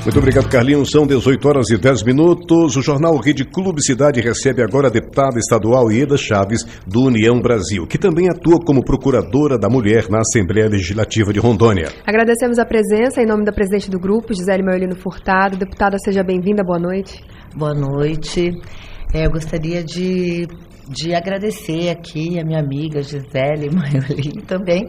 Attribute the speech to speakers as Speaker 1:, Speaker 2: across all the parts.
Speaker 1: Muito obrigado, Carlinhos. São 18h10. O jornal Rede Clube Cidade recebe agora a deputada estadual Ieda Chaves, do União Brasil, que também atua como procuradora da mulher na Assembleia Legislativa de Rondônia.
Speaker 2: Agradecemos a presença em nome da presidente do grupo, Gisele Meolino Furtado. Deputada, seja bem-vinda. Boa noite.
Speaker 3: Boa noite. Eu gostaria de agradecer aqui a minha amiga Gisele Meolino também.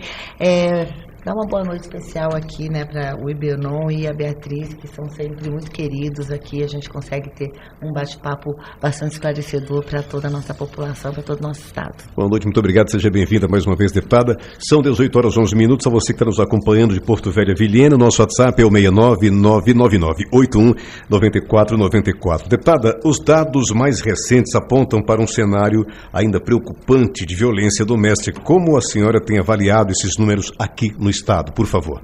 Speaker 3: Dá uma boa noite especial aqui, né, para o Ibernon e a Beatriz, que são sempre muito queridos aqui. A gente consegue ter um bate-papo bastante esclarecedor para toda a nossa população, para todo o nosso estado.
Speaker 1: Boa noite, muito obrigado. Seja bem-vinda mais uma vez, deputada. São 18h11. A você que está nos acompanhando de Porto Velho, Vilhena. Nosso WhatsApp é o 69999819494. Deputada, os dados mais recentes apontam para um cenário ainda preocupante de violência doméstica. Como a senhora tem avaliado esses números aqui no Estado, por favor?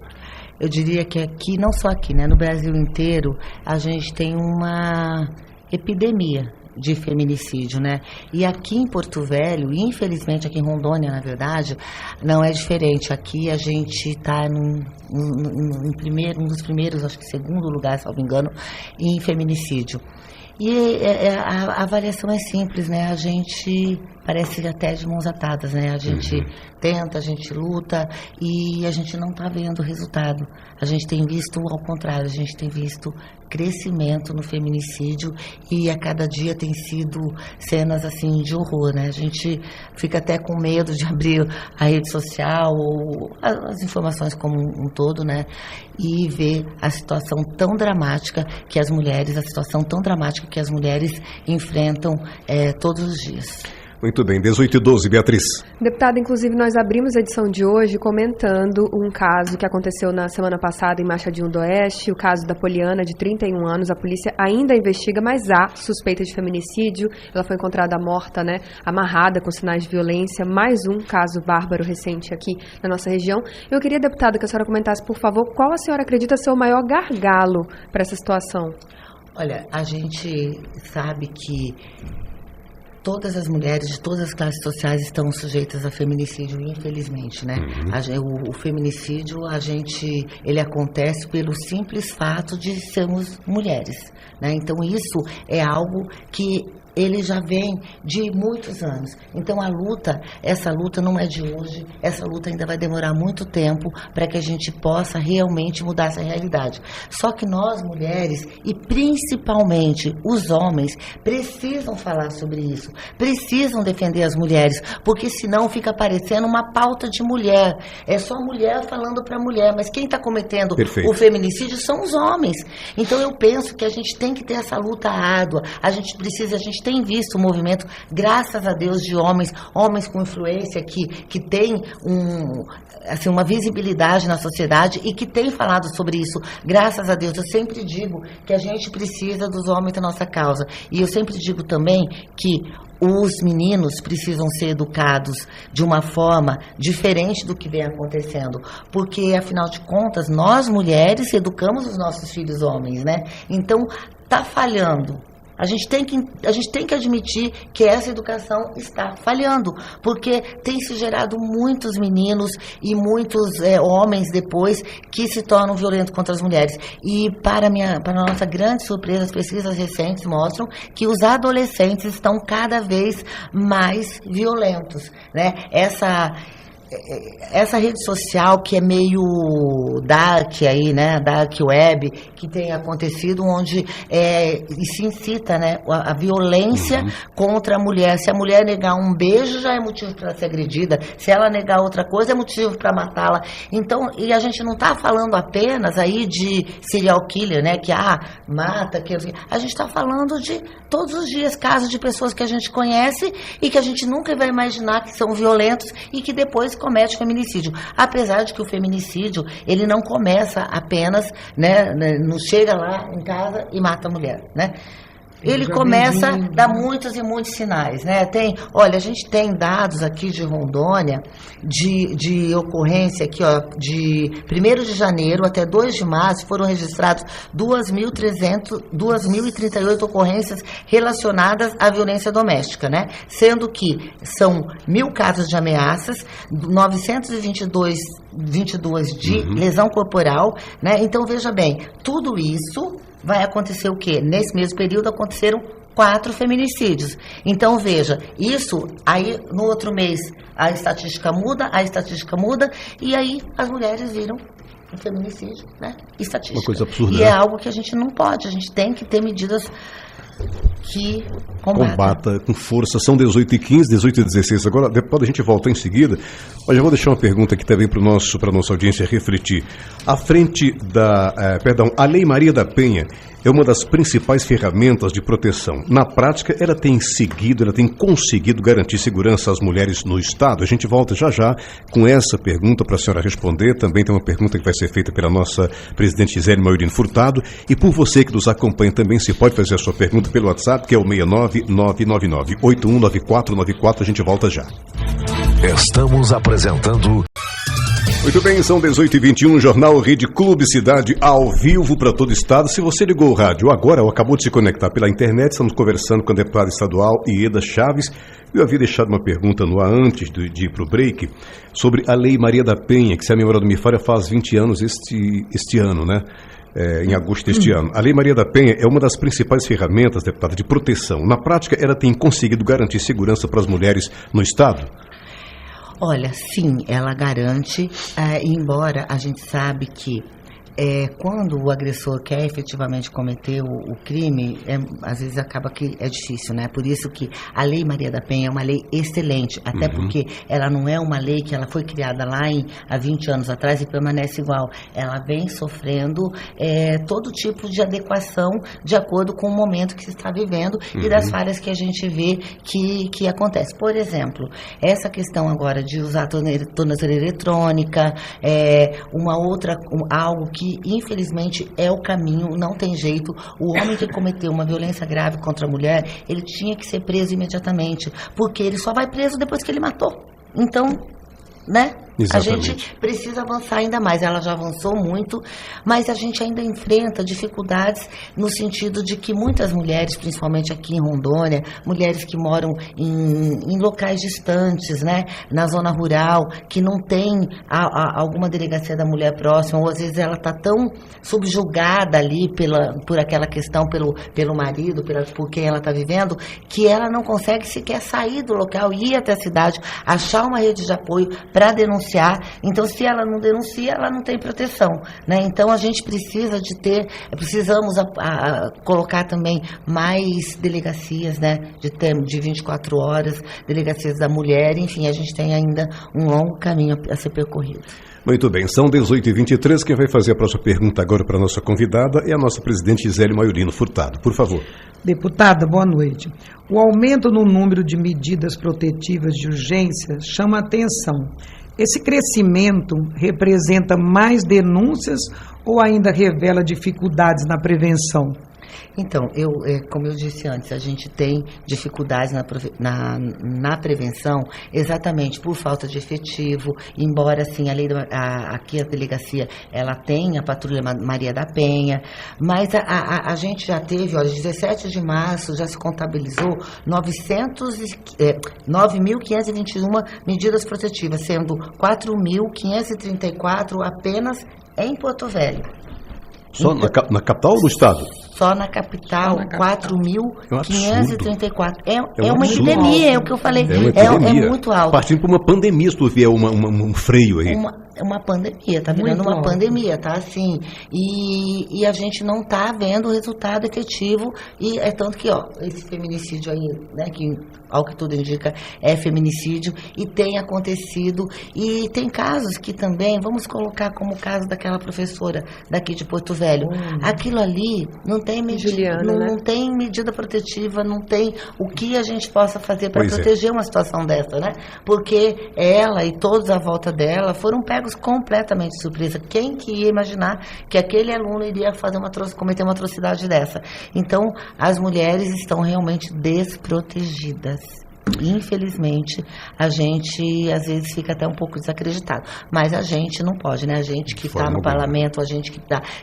Speaker 3: Eu diria que aqui, não só aqui, né, no Brasil inteiro, a gente tem uma epidemia de feminicídio, né? E aqui em Porto Velho, infelizmente aqui em Rondônia, na verdade, não é diferente. Aqui a gente está um dos primeiros, acho que segundo lugar, se não me engano, em feminicídio. E a avaliação é simples, né? A gente parece até de mãos atadas, né? A gente tenta, a gente luta e a gente não está vendo resultado. A gente tem visto ao contrário, a gente tem visto crescimento no feminicídio e a cada dia tem sido cenas assim de horror, né? A gente fica até com medo de abrir a rede social ou as informações como um todo, né? E ver a situação tão dramática que as mulheres enfrentam todos os dias.
Speaker 1: Muito bem, 18h12, Beatriz.
Speaker 2: Deputada, inclusive nós abrimos a edição de hoje comentando um caso que aconteceu na semana passada em Machadinho do Oeste, o caso da Poliana, de 31 anos. A polícia ainda investiga, mas há suspeita de feminicídio. Ela foi encontrada morta, né, amarrada, com sinais de violência. Mais um caso bárbaro recente aqui na nossa região. Eu queria, deputada, que a senhora comentasse, por favor, qual a senhora acredita ser o maior gargalo para essa situação? Olha,
Speaker 3: a gente sabe que todas as mulheres de todas as classes sociais estão sujeitas a feminicídio, infelizmente, né? O feminicídio, ele acontece pelo simples fato de sermos mulheres, né? Então, isso é algo que ele já vem de muitos anos. Então, essa luta não é de hoje, essa luta ainda vai demorar muito tempo para que a gente possa realmente mudar essa realidade. Só que nós, mulheres, e principalmente os homens, precisam falar sobre isso, precisam defender as mulheres, porque senão fica parecendo uma pauta de mulher. É só mulher falando para mulher, mas quem está cometendo o feminicídio são os homens. Então, eu penso que a gente tem que ter essa luta árdua, a gente tem visto um movimento, graças a Deus, de homens com influência que tem uma visibilidade na sociedade e que tem falado sobre isso, graças a Deus. Eu sempre digo que a gente precisa dos homens da nossa causa. E eu sempre digo também que os meninos precisam ser educados de uma forma diferente do que vem acontecendo, porque, afinal de contas, nós, mulheres, educamos os nossos filhos homens, né? Então, tá falhando. A gente tem que admitir que essa educação está falhando, porque tem se gerado muitos meninos e muitos homens depois que se tornam violentos contra as mulheres. E para nossa grande surpresa, as pesquisas recentes mostram que os adolescentes estão cada vez mais violentos, né? Essa rede social que é meio dark aí, né, dark web, que tem acontecido, onde se incita, né, a violência contra a mulher. Se a mulher negar um beijo, já é motivo para ser agredida. Se ela negar outra coisa, é motivo para matá-la. Então, e a gente não está falando apenas aí de serial killer, né, que mata, a gente está falando de todos os dias casos de pessoas que a gente conhece e que a gente nunca vai imaginar que são violentos e que depois comete feminicídio. Apesar de que o feminicídio, ele não começa apenas, né, não chega lá em casa e mata a mulher, né? Ele começa a dar muitos e muitos sinais, né? Olha, a gente tem dados aqui de Rondônia de ocorrência aqui, ó, de 1º de janeiro até 2 de março foram registrados 2.038 ocorrências relacionadas à violência doméstica, né? Sendo que são 1.000 casos de ameaças, 922 de lesão corporal, né? Então, veja bem, tudo isso vai acontecer o quê? Nesse mesmo período aconteceram 4 feminicídios. Então, veja, isso aí no outro mês a estatística muda, e aí as mulheres viram o feminicídio, né? Estatística.
Speaker 1: Uma coisa absurda.
Speaker 3: E é algo que a gente não pode, a gente tem que ter medidas que
Speaker 1: combata com força. São 18h15, 18h16. Agora, depois a gente volta em seguida, mas já vou deixar uma pergunta aqui também para a nossa audiência refletir. A Lei Maria da Penha é uma das principais ferramentas de proteção. Na prática, ela tem conseguido garantir segurança às mulheres no Estado? A gente volta já com essa pergunta para a senhora responder. Também tem uma pergunta que vai ser feita pela nossa presidente Gisele Maiorino Furtado. E por você que nos acompanha também, você pode fazer a sua pergunta pelo WhatsApp, que é o 69999819494. A gente volta já.
Speaker 4: Estamos apresentando...
Speaker 1: Muito bem, são 18h21, Jornal Rede Clube Cidade ao vivo para todo o estado. Se você ligou o rádio agora ou acabou de se conectar pela internet, estamos conversando com a deputada estadual Ieda Chaves. Eu havia deixado uma pergunta no ar antes de ir para o break sobre a Lei Maria da Penha, que, se a memória não me falha, faz 20 anos este ano, né? Em agosto deste ano. A Lei Maria da Penha é uma das principais ferramentas, deputada, de proteção. Na prática, ela tem conseguido garantir segurança para as mulheres no estado?
Speaker 3: Olha, sim, ela garante, embora a gente sabe que quando o agressor quer efetivamente cometer o crime, às vezes acaba que é difícil, né? Por isso que a Lei Maria da Penha é uma lei excelente, até porque ela não é uma lei que ela foi criada lá há 20 anos atrás e permanece igual. Ela vem sofrendo todo tipo de adequação de acordo com o momento que se está vivendo e das falhas que a gente vê que acontece. Por exemplo, essa questão agora de usar tornozeleira eletrônica, algo que infelizmente é o caminho, não tem jeito. O homem que cometeu uma violência grave contra a mulher, ele tinha que ser preso imediatamente, porque ele só vai preso depois que ele matou. Então, né? Exatamente. A gente precisa avançar ainda mais. Ela já avançou muito, mas a gente ainda enfrenta dificuldades no sentido de que muitas mulheres, principalmente aqui em Rondônia, mulheres que moram em locais distantes, né, na zona rural, que não tem alguma delegacia da mulher próxima, ou às vezes ela está tão subjugada ali por aquela questão, pelo marido, por quem ela está vivendo, que ela não consegue sequer sair do local, ir até a cidade, achar uma rede de apoio para denunciar. Então, se ela não denuncia, ela não tem proteção, né? Então, a gente precisamos colocar também mais delegacias, né? De 24 horas, delegacias da mulher, enfim, a gente tem ainda um longo caminho a ser percorrido.
Speaker 1: Muito bem, são 18h23, quem vai fazer a próxima pergunta agora para a nossa convidada é a nossa presidente Gisele Maiorino Furtado, por favor.
Speaker 5: Deputada, boa noite. O aumento no número de medidas protetivas de urgência chama atenção. Esse crescimento representa mais denúncias ou ainda revela dificuldades na prevenção?
Speaker 3: Então, como eu disse antes, a gente tem dificuldades na prevenção exatamente por falta de efetivo, embora assim, aqui a delegacia ela tem a Patrulha Maria da Penha, mas a gente já teve, olha, 17 de março já se contabilizou 9.521 medidas protetivas, sendo 4.534 apenas em Porto Velho.
Speaker 1: Só na capital ou no estado?
Speaker 3: Só na capital, 4.534. É uma
Speaker 1: absurdo.
Speaker 3: epidemia, é o que eu falei. É muito alto.
Speaker 1: Partindo para uma pandemia, se tu vier um freio aí.
Speaker 3: Uma pandemia, tá virando uma pandemia, tá assim, e a gente não tá vendo o resultado efetivo, e é tanto que, esse feminicídio aí, né, que ao que tudo indica é feminicídio, e tem acontecido, e tem casos que também, vamos colocar como o caso daquela professora daqui de Porto Velho, aquilo ali não tem medida,
Speaker 2: Juliana,
Speaker 3: não tem medida protetiva, não tem o que a gente possa fazer para proteger uma situação dessa, né? Porque ela e todos à volta dela foram pegos completamente de surpresa. Quem que ia imaginar que aquele aluno iria cometer uma atrocidade dessa? Então, as mulheres estão realmente desprotegidas. Infelizmente, a gente às vezes fica até um pouco desacreditado, mas a gente não pode, né? A gente que está no parlamento, a gente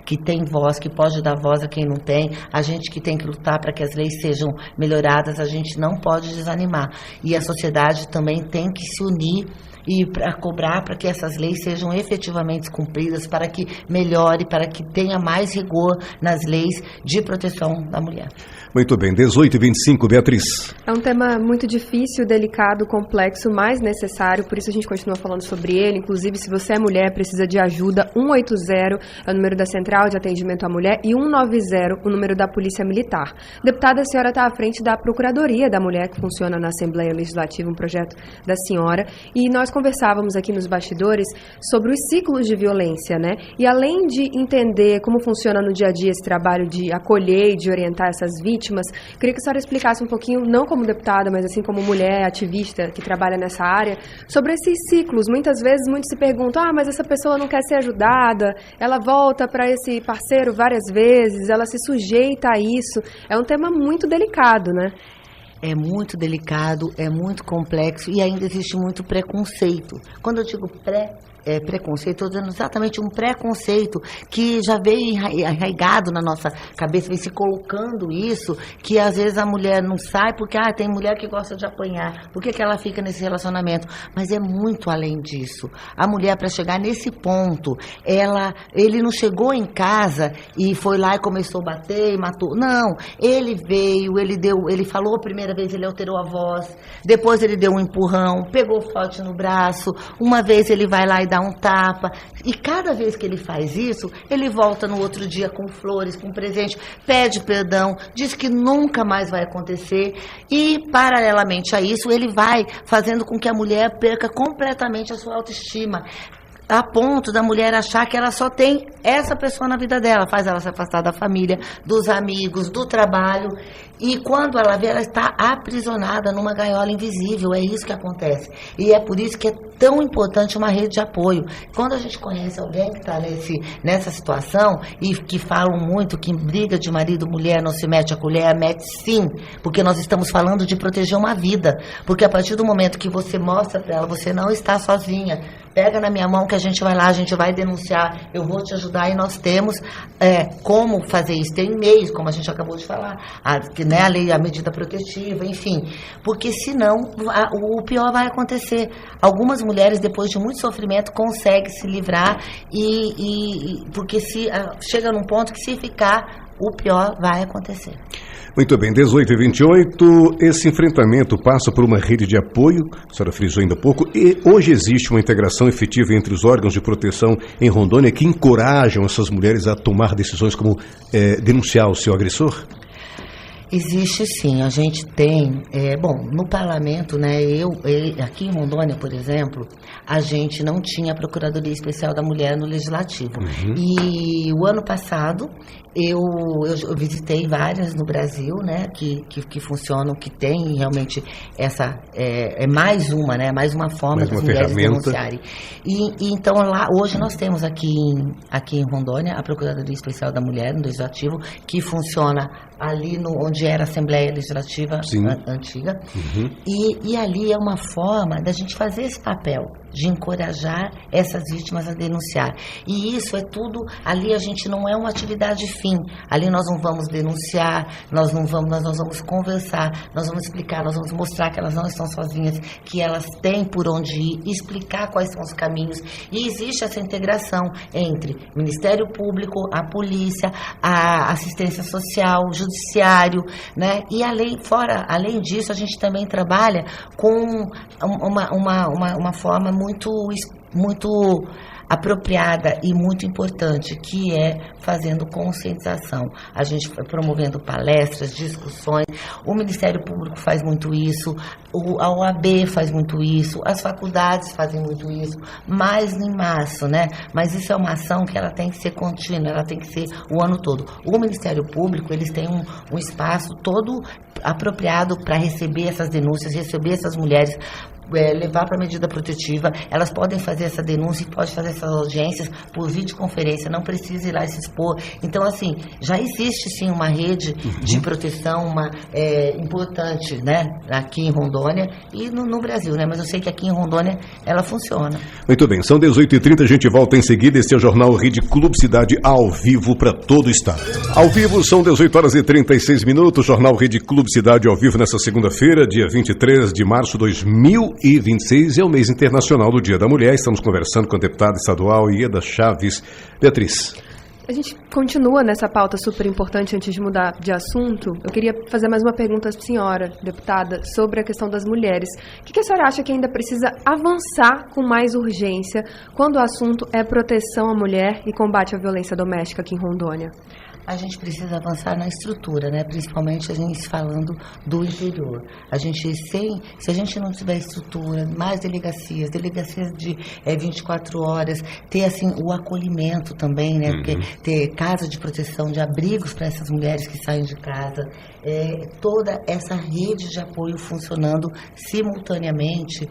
Speaker 3: que tem voz, que pode dar voz a quem não tem, a gente que tem que lutar para que as leis sejam melhoradas, a gente não pode desanimar. E a sociedade também tem que se unir e para cobrar para que essas leis sejam efetivamente cumpridas, para que melhore, para que tenha mais rigor nas leis de proteção da mulher.
Speaker 1: Muito bem, 18h25, Beatriz.
Speaker 2: É um tema muito difícil, delicado, complexo, mas necessário, por isso a gente continua falando sobre ele. Inclusive, se você é mulher, precisa de ajuda, 180 é o número da Central de Atendimento à Mulher e 190 o número da Polícia Militar. Deputada, a senhora está à frente da Procuradoria da Mulher, que funciona na Assembleia Legislativa, um projeto da senhora, e nós conversávamos aqui nos bastidores sobre os ciclos de violência, né? E além de entender como funciona no dia a dia esse trabalho de acolher e de orientar essas vítimas, queria que a senhora explicasse um pouquinho, não como deputada, mas assim como mulher ativista que trabalha nessa área, sobre esses ciclos. Muitas vezes, muitos se perguntam, mas essa pessoa não quer ser ajudada, ela volta para esse parceiro várias vezes, ela se sujeita a isso. É um tema muito delicado, né?
Speaker 3: É muito delicado, é muito complexo e ainda existe muito preconceito. Quando eu digo preconceito, estou dizendo exatamente um preconceito que já veio arraigado na nossa cabeça, vem se colocando isso, que às vezes a mulher não sai porque tem mulher que gosta de apanhar, por que ela fica nesse relacionamento? Mas é muito além disso. A mulher, para chegar nesse ponto, ele não chegou em casa e foi lá e começou a bater e matou. Não, ele veio, ele falou a primeira vez, ele alterou a voz, depois ele deu um empurrão, pegou forte no braço, uma vez ele vai lá e dá um tapa, e cada vez que ele faz isso, ele volta no outro dia com flores, com presente, pede perdão, diz que nunca mais vai acontecer, e paralelamente a isso, ele vai fazendo com que a mulher perca completamente a sua autoestima, a ponto da mulher achar que ela só tem essa pessoa na vida dela, faz ela se afastar da família, dos amigos, do trabalho, e quando ela vê, ela está aprisionada numa gaiola invisível, é isso que acontece. E é por isso que é tão importante uma rede de apoio. Quando a gente conhece alguém que está nessa situação, e que falam muito que em briga de marido, mulher não se mete a colher, mete sim, porque nós estamos falando de proteger uma vida, porque a partir do momento que você mostra para ela, você não está sozinha, pega na minha mão que a gente vai lá, a gente vai denunciar, eu vou te ajudar, e nós temos como fazer isso, tem meios, como a gente acabou de falar, a lei, a medida protetiva, enfim, porque senão o pior vai acontecer. Algumas mulheres, depois de muito sofrimento, conseguem se livrar, porque chega num ponto que se ficar, o pior vai acontecer.
Speaker 1: Muito bem, 18h28, esse enfrentamento passa por uma rede de apoio, a senhora frisou ainda há pouco, e hoje existe uma integração efetiva entre os órgãos de proteção em Rondônia que encorajam essas mulheres a tomar decisões como denunciar o seu agressor?
Speaker 3: Existe sim, a gente tem, no parlamento, né, aqui em Rondônia, por exemplo, a gente não tinha a Procuradoria Especial da Mulher no Legislativo. E o ano passado, eu visitei várias no Brasil, né, que funcionam, que tem realmente essa, mais uma forma das mulheres denunciarem. E então lá, hoje nós temos aqui em Rondônia a Procuradoria Especial da Mulher no Legislativo, que funciona ali onde era a Assembleia Legislativa antiga. E ali é uma forma da gente fazer esse papel, de encorajar essas vítimas a denunciar. E isso é tudo, ali a gente não é uma atividade fim, ali nós não vamos denunciar, nós vamos conversar, nós vamos explicar, nós vamos mostrar que elas não estão sozinhas, que elas têm por onde ir, explicar quais são os caminhos, e existe essa integração entre Ministério Público, a polícia, a assistência social, o judiciário, né? E além disso, a gente também trabalha com uma forma muito muito apropriada e muito importante, que é fazendo conscientização. A gente promovendo palestras, discussões, o Ministério Público faz muito isso, a OAB faz muito isso, as faculdades fazem muito isso, mais em março, né? Mas isso é uma ação que ela tem que ser contínua, ela tem que ser o ano todo. O Ministério Público, eles têm um espaço todo apropriado para receber essas denúncias, receber essas mulheres, levar para a medida protetiva. Elas podem fazer essa denúncia e podem fazer essas audiências por videoconferência, não precisa ir lá se expor. Então, assim, já existe sim uma rede de proteção importante, né, aqui em Rondônia e no Brasil, né, mas eu sei que aqui em Rondônia ela funciona.
Speaker 1: Muito bem, são 18h30, a gente volta em seguida. Este é o Jornal Rede Clube Cidade ao vivo para todo o estado. Ao vivo são 18h36, Jornal Rede Clube Cidade ao vivo nessa segunda-feira, dia 23 de março de 2026, é o mês internacional do Dia da Mulher. Estamos conversando com a deputada estadual Ieda Chaves. Beatriz.
Speaker 2: A gente continua nessa pauta super importante. Antes de mudar de assunto, eu queria fazer mais uma pergunta à senhora, deputada, sobre a questão das mulheres. O que a senhora acha que ainda precisa avançar com mais urgência quando o assunto é proteção à mulher e combate à violência doméstica aqui em Rondônia?
Speaker 3: A gente precisa avançar na estrutura, né? Principalmente a gente falando do interior. Se a gente não tiver estrutura, mais delegacias de 24 horas, ter assim o acolhimento também, né? Porque ter casa de proteção, de abrigos para essas mulheres que saem de casa, toda essa rede de apoio funcionando simultaneamente,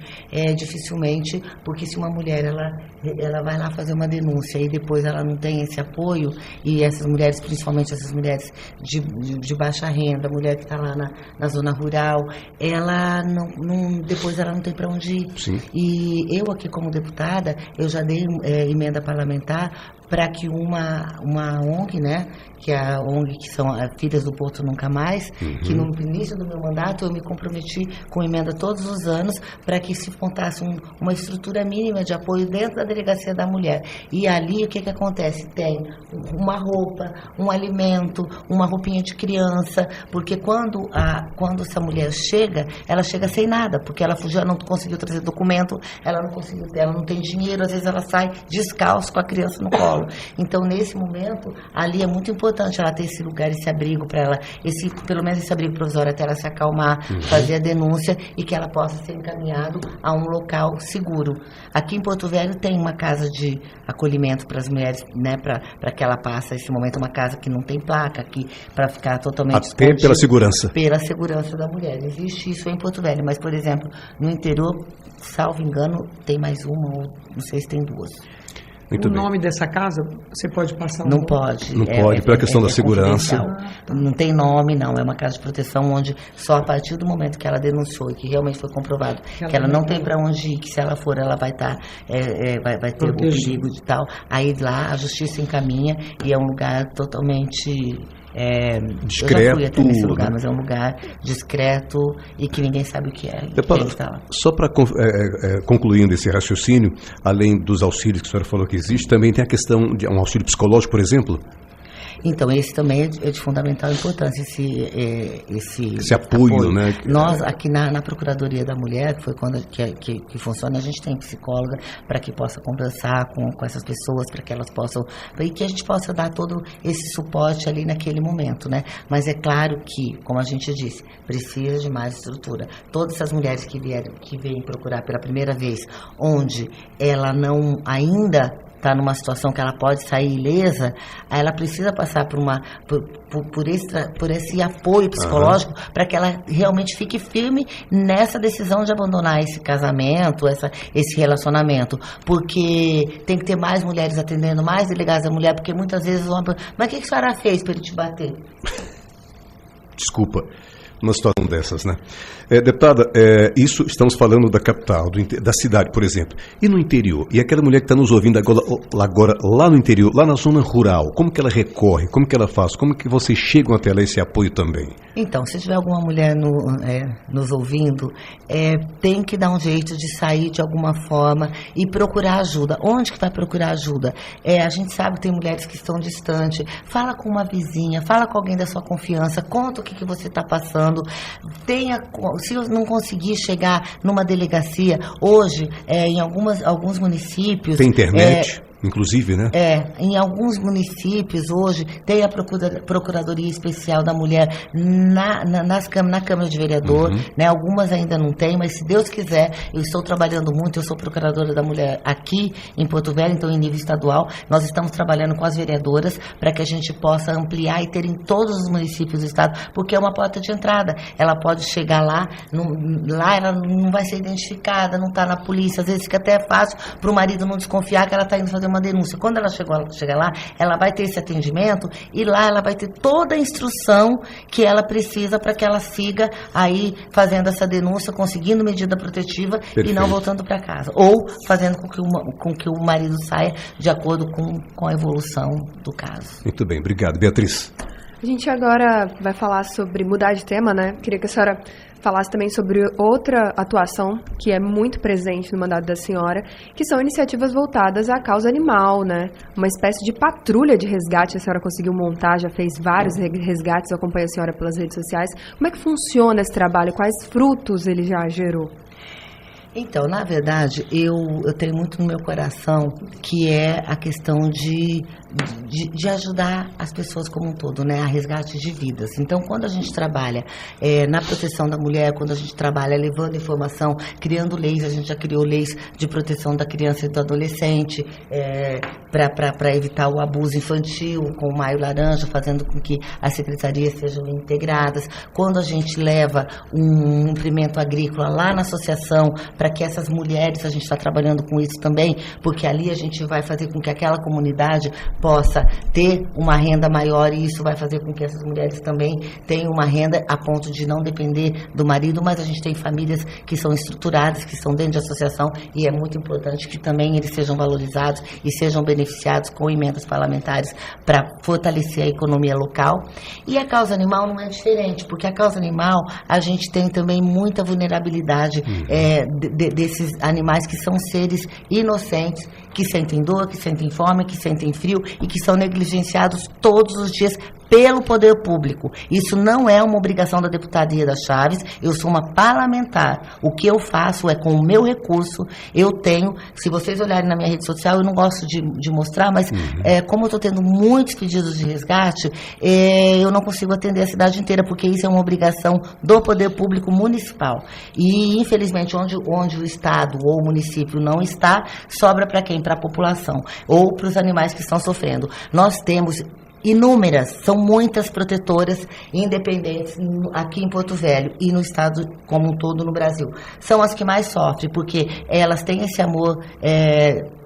Speaker 3: dificilmente, porque se uma mulher ela vai lá fazer uma denúncia e depois ela não tem esse apoio, e essas mulheres, principalmente essas mulheres de baixa renda, mulher que está lá na zona rural, ela depois ela não tem para onde ir.
Speaker 1: Sim.
Speaker 3: E eu aqui como deputada, eu já dei emenda parlamentar para que uma ONG, né, que é a ONG que são Filhas do Porto Nunca Mais, que no início do meu mandato eu me comprometi com emenda todos os anos para que se montasse uma estrutura mínima de apoio dentro da delegacia da mulher. E ali o que acontece? Tem uma roupa, um alimento, uma roupinha de criança, porque quando essa mulher chega, ela chega sem nada, porque ela fugiu, ela não conseguiu trazer documento, ela não tem dinheiro, às vezes ela sai descalço com a criança no colo. Então, nesse momento, ali é muito importante ela ter esse lugar, esse abrigo para ela, pelo menos esse abrigo provisório até ela se acalmar, fazer a denúncia e que ela possa ser encaminhada a um local seguro. Aqui em Porto Velho tem uma casa de acolhimento para as mulheres, né, para que ela passe esse momento, uma casa que não tem placa, aqui para ficar totalmente
Speaker 1: até pela segurança.
Speaker 3: Pela segurança da mulher. Existe isso em Porto Velho, mas, por exemplo, no interior, salvo engano, tem mais uma, ou não sei se tem duas.
Speaker 5: Muito bem. Nome dessa casa, você pode passar?
Speaker 3: Não pode.
Speaker 1: Não pode, pela questão da segurança.
Speaker 3: Não tem nome, não. É uma casa de proteção onde só a partir do momento que ela denunciou e que realmente foi comprovado que ela não tem para onde ir, que se ela for, ela vai estar, vai ter o perigo de tal. Aí lá a justiça encaminha e é um lugar totalmente...
Speaker 1: discreto,
Speaker 3: eu já fui até nesse lugar, mas é um lugar discreto e que ninguém sabe o que é. Está lá.
Speaker 1: Só para concluindo esse raciocínio, além dos auxílios que a senhora falou que existe, também tem a questão de um auxílio psicológico, por exemplo?
Speaker 3: Então, esse também é de fundamental importância, esse
Speaker 1: apoio, né?
Speaker 3: Nós, aqui na Procuradoria da Mulher, que foi quando que funciona, a gente tem psicóloga para que possa conversar com essas pessoas, para que elas possam, e que a gente possa dar todo esse suporte ali naquele momento, né? Mas é claro que, como a gente disse, precisa de mais estrutura. Todas essas mulheres que vêm procurar pela primeira vez, onde ela não ainda está numa situação que ela pode sair ilesa, ela precisa passar por esse apoio psicológico para que ela realmente fique firme nessa decisão de abandonar esse casamento, esse relacionamento, porque tem que ter mais mulheres atendendo, mais delegadas da mulher, porque muitas vezes o homem, mas o que a senhora fez para ele te bater?
Speaker 1: Desculpa. Uma situação dessas, né? Deputada, isso estamos falando da capital, da cidade, por exemplo. E no interior? E aquela mulher que está nos ouvindo agora lá no interior, lá na zona rural, como que ela recorre? Como que ela faz? Como que vocês chegam até lá esse apoio também?
Speaker 3: Então, se tiver alguma mulher nos ouvindo, tem que dar um jeito de sair de alguma forma e procurar ajuda. Onde que vai procurar ajuda? A gente sabe que tem mulheres que estão distantes. Fala com uma vizinha, fala com alguém da sua confiança, conta o que você está passando. participando. Se eu não conseguir chegar numa delegacia, hoje, em alguns municípios...
Speaker 1: Tem internet? Inclusive, né?
Speaker 3: Em alguns municípios hoje tem a Procuradoria Especial da Mulher na Câmara de Vereador, né? Algumas ainda não tem, mas se Deus quiser, eu estou trabalhando muito, eu sou Procuradora da Mulher aqui em Porto Velho, então em nível estadual, nós estamos trabalhando com as vereadoras para que a gente possa ampliar e ter em todos os municípios do estado, porque é uma porta de entrada, ela pode chegar lá ela não vai ser identificada, não está na polícia, às vezes fica até fácil para o marido não desconfiar que ela está indo fazer uma denúncia. Quando ela chegar lá, ela vai ter esse atendimento e lá ela vai ter toda a instrução que ela precisa para que ela siga aí fazendo essa denúncia, conseguindo medida protetiva. Perfeito. E não voltando para casa. Ou fazendo com que o marido saia de acordo com a evolução do caso.
Speaker 1: Muito bem, obrigado. Beatriz.
Speaker 2: A gente agora vai falar mudar de tema, né? Queria que a senhora falasse também sobre outra atuação que é muito presente no mandato da senhora, que são iniciativas voltadas à causa animal, né? Uma espécie de patrulha de resgate a senhora conseguiu montar, já fez vários resgates, eu acompanho a senhora pelas redes sociais. Como é que funciona esse trabalho? Quais frutos ele já gerou?
Speaker 3: Então, na verdade, eu tenho muito no meu coração que é a questão de ajudar as pessoas como um todo, né, a resgate de vidas. Então, quando a gente trabalha na proteção da mulher, quando a gente trabalha levando informação, criando leis, a gente já criou leis de proteção da criança e do adolescente, para evitar o abuso infantil, com o Maio Laranja, fazendo com que as secretarias sejam integradas. Quando a gente leva um implemento agrícola lá na associação, para que essas mulheres, a gente está trabalhando com isso também, porque ali a gente vai fazer com que aquela comunidade possa ter uma renda maior e isso vai fazer com que essas mulheres também tenham uma renda a ponto de não depender do marido, mas a gente tem famílias que são estruturadas, que são dentro de associação e é muito importante que também eles sejam valorizados e sejam beneficiados com emendas parlamentares para fortalecer a economia local. E a causa animal não é diferente, porque a causa animal a gente tem também muita vulnerabilidade desses animais que são seres inocentes, que sentem dor, que sentem fome, que sentem frio e que são negligenciados todos os dias pelo poder público. Isso não é uma obrigação da deputada Ieda Chaves, eu sou uma parlamentar. O que eu faço é com o meu recurso, eu tenho, se vocês olharem na minha rede social, eu não gosto de mostrar, mas como eu estou tendo muitos pedidos de resgate, eu não consigo atender a cidade inteira, porque isso é uma obrigação do poder público municipal. E, infelizmente, onde o Estado ou o município não está, sobra para quem? Para a população, ou para os animais que estão sofrendo. Nós temos inúmeras, são muitas protetoras independentes aqui em Porto Velho e no estado como um todo no Brasil. São as que mais sofrem, porque elas têm esse amor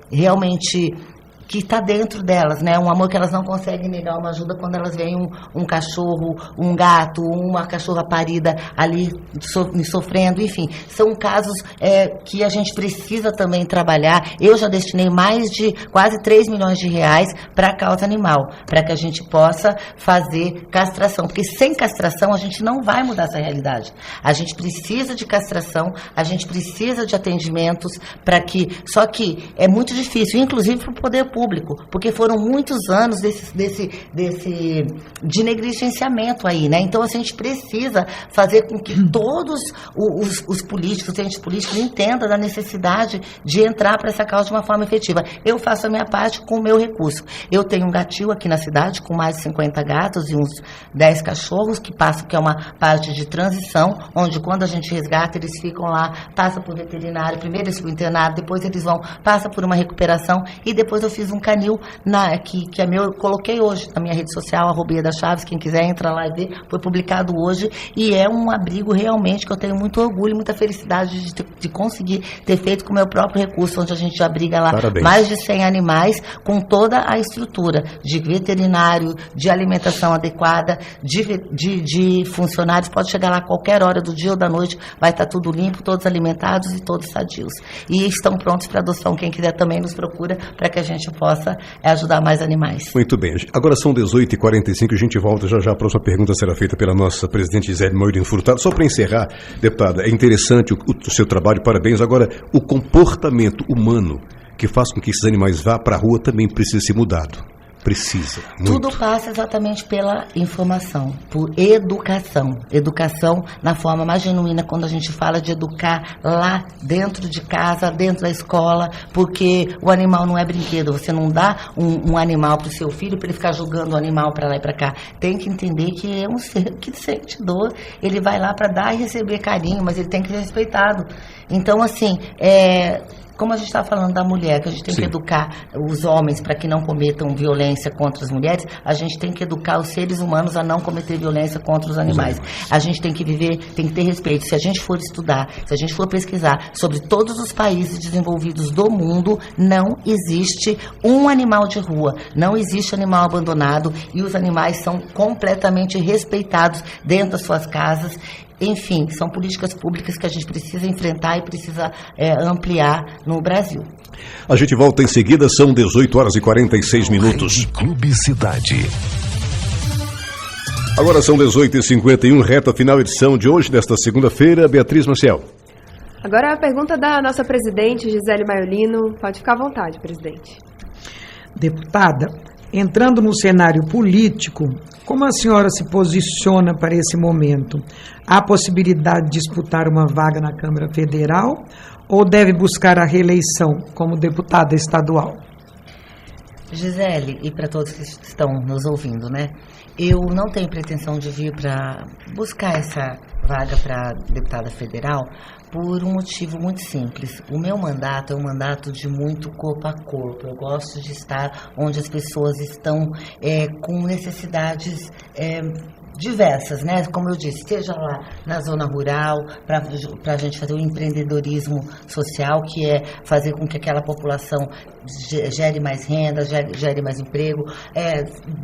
Speaker 3: realmente que está dentro delas, né? Um amor que elas não conseguem negar uma ajuda quando elas veem um cachorro, um gato, uma cachorra parida ali sofrendo, enfim. São casos que a gente precisa também trabalhar. Eu já destinei mais de quase 3 milhões de reais para a causa animal, para que a gente possa fazer castração, porque sem castração a gente não vai mudar essa realidade. A gente precisa de castração, a gente precisa de atendimentos só que é muito difícil, inclusive para o poder público, porque foram muitos anos de negligenciamento aí, né? Então, a gente precisa fazer com que todos os políticos, os entes políticos entendam da necessidade de entrar para essa causa de uma forma efetiva. Eu faço a minha parte com o meu recurso. Eu tenho um gatil aqui na cidade com mais de 50 gatos e uns 10 cachorros que é uma parte de transição, onde quando a gente resgata, eles ficam lá, passa por veterinário, primeiro eles ficam internados, depois eles passa por uma recuperação e depois eu fiz um canil que é meu, eu coloquei hoje na minha rede social, @Ieda Chaves, quem quiser entra lá e ver, foi publicado hoje e é um abrigo realmente que eu tenho muito orgulho e muita felicidade de conseguir ter feito com o meu próprio recurso, onde a gente abriga lá mais de 100 animais com toda a estrutura de veterinário, de alimentação adequada, de funcionários, pode chegar lá a qualquer hora do dia ou da noite, vai estar tudo limpo, todos alimentados e todos sadios. E estão prontos para adoção, quem quiser também nos procura para que a gente possa ajudar mais animais.
Speaker 1: Muito bem. Agora são 18h45, a gente volta já. A próxima pergunta será feita pela nossa presidente Gisele Moirin Furtado. Só para encerrar, deputada, é interessante o seu trabalho, parabéns. Agora, o comportamento humano que faz com que esses animais vá para a rua também precisa ser mudado. precisa.
Speaker 3: Tudo passa exatamente pela informação, por educação. Educação na forma mais genuína, quando a gente fala de educar lá dentro de casa, dentro da escola, porque o animal não é brinquedo. Você não dá um animal para o seu filho para ele ficar jogando o animal para lá e para cá. Tem que entender que é um ser que sente dor. Ele vai lá para dar e receber carinho, mas ele tem que ser respeitado. Então, assim, como a gente está falando da mulher, que a gente tem que educar os homens para que não cometam violência contra as mulheres, a gente tem que educar os seres humanos a não cometer violência contra os animais. A gente tem que viver, tem que ter respeito. Se a gente for estudar, se a gente for pesquisar sobre todos os países desenvolvidos do mundo, não existe um animal de rua, não existe animal abandonado e os animais são completamente respeitados dentro das suas casas. Enfim, são políticas públicas que a gente precisa enfrentar e precisa ampliar no Brasil.
Speaker 1: A gente volta em seguida, são 18h46.
Speaker 4: Clube Cidade.
Speaker 1: Agora são 18h51, reta final edição de hoje, desta segunda-feira. Beatriz Maciel.
Speaker 2: Agora a pergunta da nossa presidente, Gisele Maiolino. Pode ficar à vontade, presidente.
Speaker 5: Deputada, entrando no cenário político, como a senhora se posiciona para esse momento? Há possibilidade de disputar uma vaga na Câmara Federal ou deve buscar a reeleição como deputada estadual?
Speaker 3: Gisele, e para todos que estão nos ouvindo, né? Eu não tenho pretensão de vir para buscar essa vaga para deputada federal por um motivo muito simples. O meu mandato é um mandato de muito corpo a corpo. Eu gosto de estar onde as pessoas estão com necessidades diversas, né? Como eu disse, seja lá na zona rural, para a gente fazer o empreendedorismo social, que é fazer com que aquela população gere mais renda, gere mais emprego,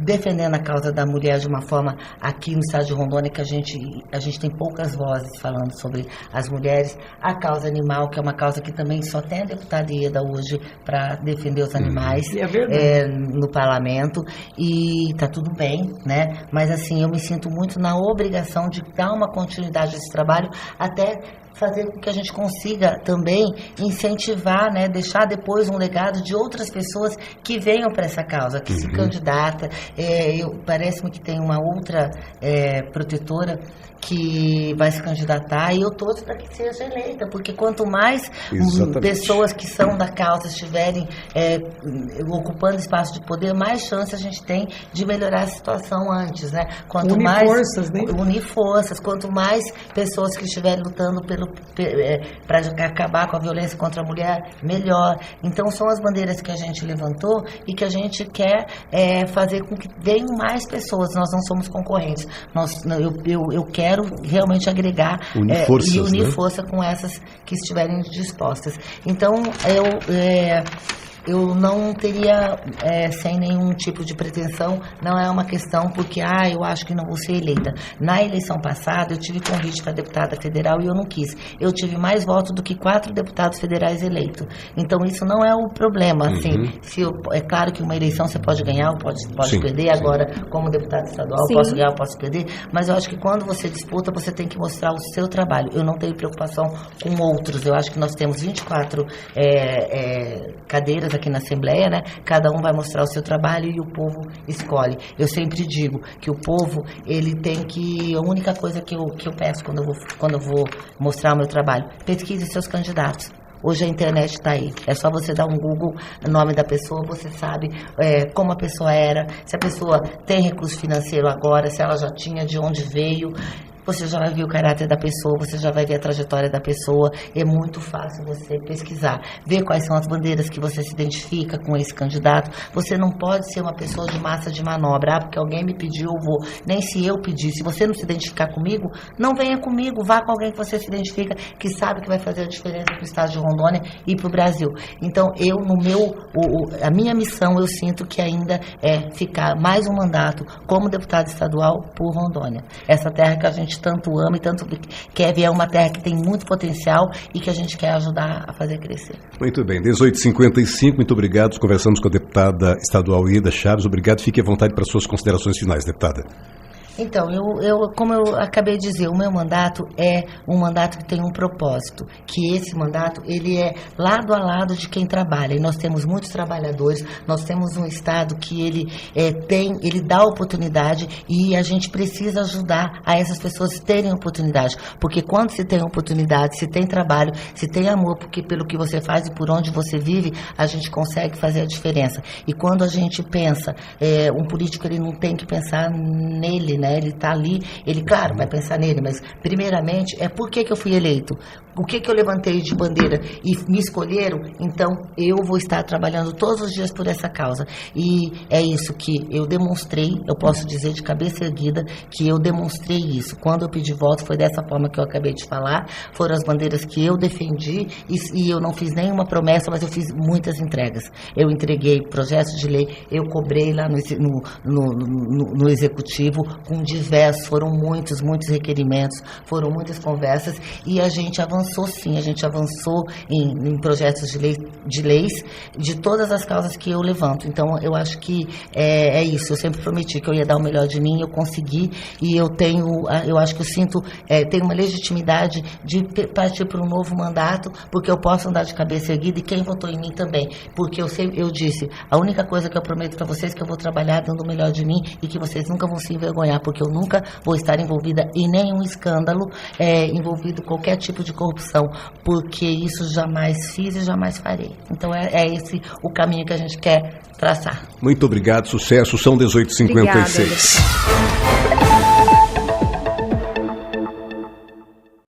Speaker 3: defendendo a causa da mulher de uma forma aqui no estado de Rondônia, que a gente tem poucas vozes falando sobre as mulheres, a causa animal, que é uma causa que também só tem a deputada Ieda hoje para defender os animais no parlamento, e está tudo bem, né? Mas assim, eu me sinto muito na obrigação de dar uma continuidade a esse trabalho, até fazer com que a gente consiga também incentivar, né, deixar depois um legado de outras pessoas que venham para essa causa, que se candidata. Parece-me que tem uma outra protetora que vai se candidatar, e eu torço para que seja eleita, porque quanto mais pessoas que são da causa estiverem ocupando espaço de poder, mais chance a gente tem de melhorar a situação antes, né? Quanto unir forças, quanto mais pessoas que estiverem lutando para acabar com a violência contra a mulher, melhor. Então são as bandeiras que a gente levantou e que a gente quer fazer com que venham mais pessoas. Nós não somos concorrentes. Eu quero realmente agregar e unir força com essas que estiverem dispostas. Então, eu não teria, sem nenhum tipo de pretensão, não é uma questão porque, eu acho que não vou ser eleita. Na eleição passada, eu tive convite para deputada federal e eu não quis. Eu tive mais votos do que 4 deputados federais eleitos. Então, isso não é o problema. Assim, é claro que uma eleição você pode ganhar ou pode perder. Agora, como deputada estadual, eu posso ganhar ou posso perder. Mas eu acho que quando você disputa, você tem que mostrar o seu trabalho. Eu não tenho preocupação com outros. Eu acho que nós temos 24 cadeiras aqui na Assembleia, né? Cada um vai mostrar o seu trabalho e o povo escolhe. Eu sempre digo que o povo, ele tem que... A única coisa que eu peço quando eu vou mostrar o meu trabalho, pesquise seus candidatos. Hoje a internet está aí. É só você dar um Google no nome da pessoa, você sabe como a pessoa era, se a pessoa tem recurso financeiro agora, se ela já tinha, de onde veio. Você já vai ver o caráter da pessoa, você já vai ver a trajetória da pessoa. É muito fácil você pesquisar, ver quais são as bandeiras que você se identifica com esse candidato. Você não pode ser uma pessoa de massa de manobra, porque alguém me pediu, eu vou. Nem se eu pedir. Se você não se identificar comigo, não venha comigo, vá com alguém que você se identifica, que sabe que vai fazer a diferença para o estado de Rondônia e para o Brasil. Então, a minha missão, eu sinto que ainda é ficar mais um mandato como deputado estadual por Rondônia. Essa terra que a gente tanto ama e tanto quer ver, é uma terra que tem muito potencial e que a gente quer ajudar a fazer crescer.
Speaker 1: Muito bem, 18h55, muito obrigado. Conversamos com a deputada estadual Ieda Chaves. Obrigado, fique à vontade para suas considerações finais, deputada.
Speaker 3: Então, como eu acabei de dizer, o meu mandato é um mandato que tem um propósito, que esse mandato, ele é lado a lado de quem trabalha, e nós temos muitos trabalhadores, nós temos um Estado que ele dá oportunidade, e a gente precisa ajudar a essas pessoas terem oportunidade, porque quando se tem oportunidade, se tem trabalho, se tem amor pelo que você faz e por onde você vive, a gente consegue fazer a diferença. E quando a gente pensa, um político, ele não tem que pensar nele, né? Ele está ali, ele, claro, vai pensar nele, mas primeiramente é por que eu fui eleito, o que eu levantei de bandeira e me escolheram, então eu vou estar trabalhando todos os dias por essa causa. E é isso que eu demonstrei, eu posso dizer de cabeça erguida que eu demonstrei isso. Quando eu pedi voto foi dessa forma que eu acabei de falar, foram as bandeiras que eu defendi, e eu não fiz nenhuma promessa, mas eu fiz muitas entregas. Eu entreguei projetos de lei, eu cobrei lá no Executivo com diversos, foram muitos requerimentos, foram muitas conversas, e a gente avançou sim, a gente avançou em projetos de leis de todas as causas que eu levanto. Então eu acho que é isso, eu sempre prometi que eu ia dar o melhor de mim, eu consegui, e eu acho que eu sinto, tenho uma legitimidade de partir para um novo mandato, porque eu posso andar de cabeça erguida, e quem votou em mim também, porque eu disse, a única coisa que eu prometo para vocês é que eu vou trabalhar dando o melhor de mim, e que vocês nunca vão se envergonhar, porque eu nunca vou estar envolvida em nenhum escândalo, envolvido em qualquer tipo de corrupção, porque isso jamais fiz e jamais farei. Então é esse o caminho que a gente quer traçar.
Speaker 1: Muito obrigado, sucesso, são 18h56.